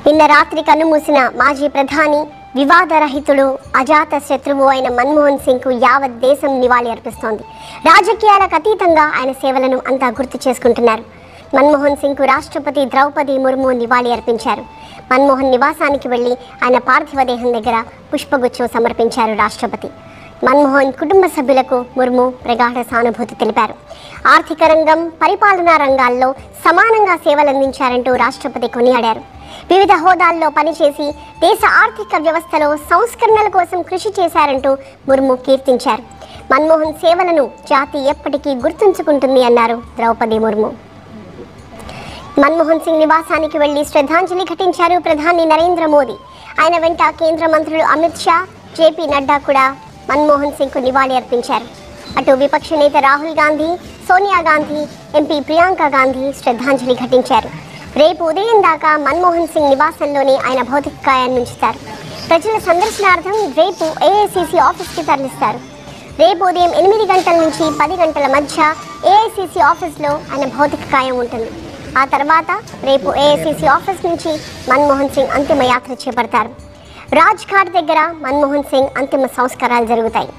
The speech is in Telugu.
నిన్న రాత్రి కన్నుమూసిన మాజీ ప్రధాని, వివాదరహితుడు, అజాత శత్రువు అయిన మన్మోహన్ సింగ్కు యావత్ దేశం నివాళి అర్పిస్తోంది. రాజకీయాలకు అతీతంగా ఆయన సేవలను అంతా గుర్తు చేసుకుంటున్నారు. మన్మోహన్ సింగ్కు రాష్ట్రపతి ద్రౌపది ముర్ము నివాళి అర్పించారు. మన్మోహన్ నివాసానికి వెళ్లి ఆయన పార్థివ దేహం దగ్గర పుష్పగుచ్చం సమర్పించారు రాష్ట్రపతి. మన్మోహన్ కుటుంబ సభ్యులకు ముర్ము ప్రగాఢ సానుభూతి తెలిపారు. ఆర్థిక రంగం, పరిపాలనా రంగాల్లో సమానంగా సేవలందించారంటూ రాష్ట్రపతి కొనియాడారు. వివిధ హోదాల్లో పనిచేసి దేశ ఆర్థిక వ్యవస్థలో సంస్కరణల కోసం కృషి చేశారంటూ ముర్ము కీర్తించారు. మన్మోహన్ సేవలను జాతి ఎప్పటికీ గుర్తుంచుకుంటుంది అన్నారు ద్రౌపది ముర్ము. మన్మోహన్ సింగ్ నివాసానికి వెళ్లి శ్రద్ధాంజలి ఘటించారు ప్రధాని నరేంద్ర మోదీ. ఆయన వెంట కేంద్ర మంత్రులు అమిత్ షా, జేపీ నడ్డా కూడా మన్మోహన్ సింగ్కు నివాళి అర్పించారు. అటు విపక్ష నేత రాహుల్ గాంధీ, సోనియా గాంధీ, ఎంపీ ప్రియాంక గాంధీ శ్రద్ధాంజలి ఘటించారు. రేపు ఉదయం దాకా మన్మోహన్ సింగ్ నివాసంలోనే ఆయన భౌతిక కాయాన్ని ఉంచుతారు. ప్రజల సందర్శనార్థం రేపు ఏఐసీసీ ఆఫీస్కి తరలిస్తారు. రేపు ఉదయం 8 గంటల నుంచి 10 గంటల మధ్య ఏఐసీసీ ఆఫీస్లో ఆయన భౌతిక కాయం ఉంటుంది. ఆ తర్వాత రేపు ఏఐసీసీ ఆఫీస్ నుంచి మన్మోహన్ సింగ్ అంతిమ యాత్ర చేపడతారు. రాజ్ఘాట్ దగ్గర మన్మోహన్ సింగ్ అంతిమ సంస్కారాలు జరుగుతాయి.